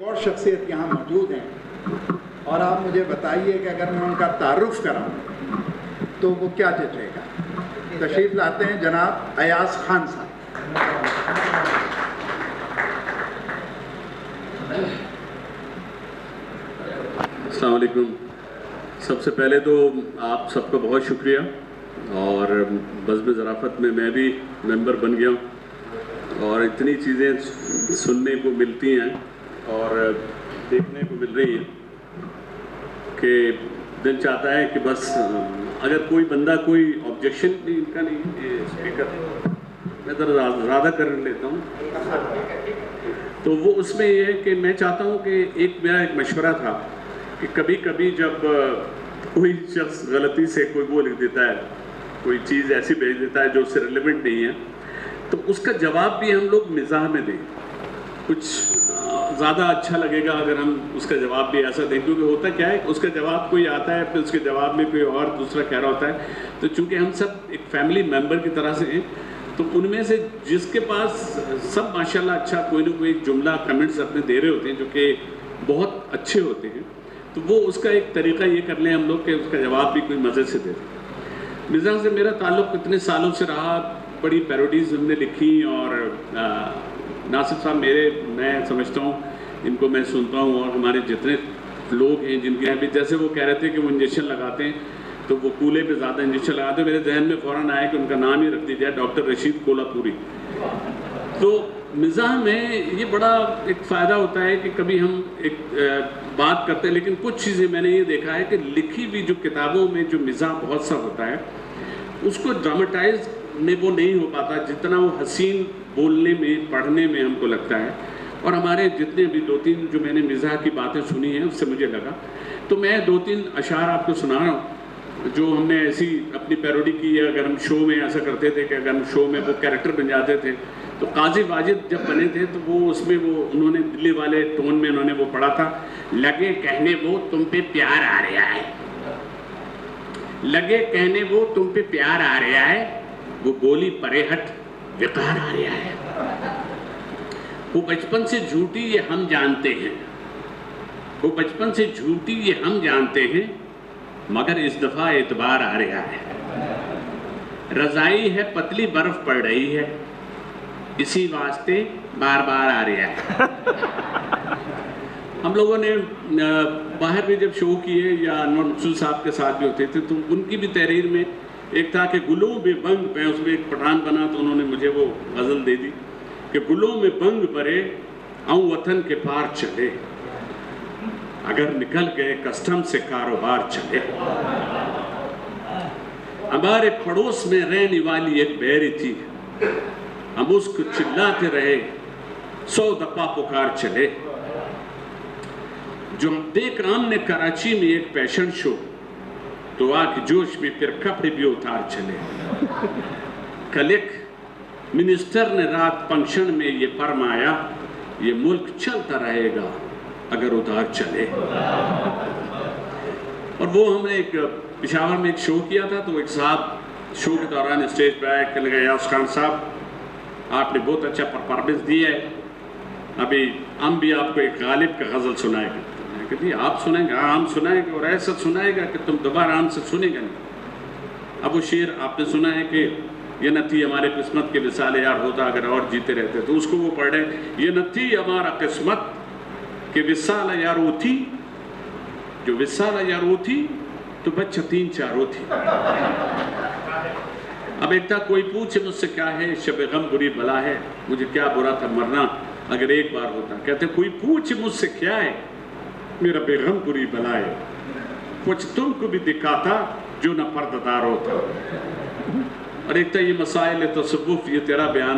اور شخصیت یہاں موجود ہیں اور آپ مجھے بتائیے کہ اگر میں ان کا تعارف کراؤں تو وہ کیا جچے گا. تشریف لاتے ہیں جناب ایاز خان صاحب. السلام علیکم. سب سے پہلے تو آپ سب کا بہت شکریہ، اور بزم ظرافت میں بھی ممبر بن گیا ہوں اور اتنی چیزیں سننے کو ملتی ہیں اور دیکھنے کو مل رہی ہیں کہ دل چاہتا ہے کہ بس اگر کوئی بندہ کوئی آبجیکشن بھی ان کا نہیں، اسپیکر میں ذرا زیادہ کر لیتا ہوں تو وہ اس میں یہ ہے کہ میں چاہتا ہوں کہ میرا ایک مشورہ تھا کہ کبھی کبھی جب کوئی شخص غلطی سے کوئی وہ لکھ دیتا ہے، کوئی چیز ایسی بھیج دیتا ہے جو اس سے ریلیونٹ نہیں ہے، تو اس کا جواب بھی ہم لوگ مزاح میں دیں. کچھ زیادہ اچھا لگے گا اگر ہم اس کا جواب بھی ایسا دیں، کیونکہ ہوتا کیا ہے اس کا جواب کوئی آتا ہے، پھر اس کے جواب میں کوئی اور دوسرا کہہ رہا ہوتا ہے. تو چونکہ ہم سب ایک فیملی ممبر کی طرح سے ہیں، تو ان میں سے جس کے پاس سب ماشاءاللہ اچھا کوئی نہ کوئی جملہ کمنٹس اپنے دے رہے ہوتے ہیں جو کہ بہت اچھے ہوتے ہیں، تو وہ اس کا ایک طریقہ یہ کر لیں ہم لوگ کہ اس کا جواب بھی کوئی مزے سے دے دیں. مزاح سے میرا تعلق اتنے سالوں سے رہا، بڑی پیروڈیز ہم نے لکھی، اور ناصر صاحب میں سمجھتا ہوں ان کو میں سنتا ہوں، اور ہمارے جتنے لوگ ہیں جن کے یہاں بھی جیسے وہ کہہ رہے تھے کہ وہ انجیکشن لگاتے ہیں تو وہ کولے پہ زیادہ انجیکشن لگاتے ہیں، میرے ذہن میں فوراً آیا کہ ان کا نام ہی رکھ دیا جائے ڈاکٹر رشید کولہاپوری. تو مزاح میں یہ بڑا ایک فائدہ ہوتا ہے کہ کبھی ہم ایک بات کرتے ہیں، لیکن کچھ چیزیں میں نے یہ دیکھا ہے کہ لکھی ہوئی جو کتابوں میں جو مزاح بہت سا ہوتا ہے اس کو ڈراماٹائز میں وہ نہیں ہو پاتا جتنا وہ حسین بولنے میں پڑھنے میں ہم کو لگتا ہے. اور ہمارے جتنے بھی 2-3 جو میں نے مزاح کی باتیں سنی ہیں اس سے مجھے لگا، تو میں 2-3 اشعار آپ کو سنا رہا ہوں جو ہم نے ایسی اپنی پیروڈی کی ہے. اگر ہم شو میں ایسا کرتے تھے کہ اگر ہم شو میں وہ کیریکٹر بن جاتے تھے، تو قاضی واجد جب بنے تھے تو وہ اس میں وہ انہوں نے دلی والے ٹون میں انہوں نے وہ پڑھا تھا، لگے کہنے وہ تم پہ پیار آ رہا ہے، لگے کہنے وہ تم پہ پیار آ رہا ہے، وہ بولی پرے ہٹ وقار آ رہا ہے، وہ بچپن سے جھوٹی یہ ہم جانتے ہیں، وہ بچپن سے جھوٹی یہ ہم جانتے ہیں، مگر اس دفعہ اعتبار آ رہا ہے، رضائی ہے پتلی برف پڑ رہی ہے، اسی واسطے بار بار آ رہا ہے. ہم لوگوں نے باہر بھی جب شو کیے یا انور مقصود صاحب کے ساتھ بھی ہوتے تھے تو ان کی بھی تحریر میں ایک تھا کہ گلوں میں بنگ پہ، اس میں ایک پٹھان بنا تو انہوں نے مجھے وہ غزل دے دی کہ گلوں میں بنگ پرے آؤں وطن کے پار چلے، اگر نکل گئے کسٹم سے کاروبار چلے، ہمارے پڑوس میں رہنے والی ایک بہری تھی، ہم اس کو چلاتے رہے 100 دفعہ پکار چلے، جو ہم دیکھ ہم نے کراچی میں ایک پیشن شو، تو آ کے جوش میں پھر کپڑے بھی اتار چلے، کل ایک منسٹر نے رات فنکشن میں یہ فرمایا، یہ ملک چلتا رہے گا اگر ادھار چلے. اور وہ ہم نے ایک پشاور میں ایک شو کیا تھا، تو ایک صاحب شو کے دوران اسٹیج پہ آئے کہ لگا ایاز خان صاحب آپ نے بہت اچھا پرفارمنس دی ہے، ابھی ہم بھی آپ کو ایک غالب کا غزل سنائے گا. میں کہا جی آپ سنائیں گے؟ ہاں ہم سنائیں گے، اور ایسا سنائے گا کہ تم دوبارہ ہم سے سنے گا نہیں. اب وہ شعر آپ نے سنا ہے کہ یہ نہ تھی ہمارے قسمت کے وصال یار ہوتا اگر اور جیتے رہتے، تو اس کو وہ پڑھ رہے ہیں، یہ نہ تھی ہمارا قسمت کہ وصال یار وہ تھی، جو وصال یار وہ تھی تو بچہ 3-4 وہ تھی. اب ایک تھا کوئی پوچھے مجھ سے کیا ہے شب غم بری بلا ہے، مجھے کیا برا تھا مرنا اگر ایک بار ہوتا. کہتے کوئی پوچھے مجھ سے کیا ہے میرا بے غم بری بلا ہے، کچھ تم کو بھی دکھاتا جو نہ پردہ دار ہوتا. اور ایک تھا یہ مسائل تصوف، یہ تیرا بیان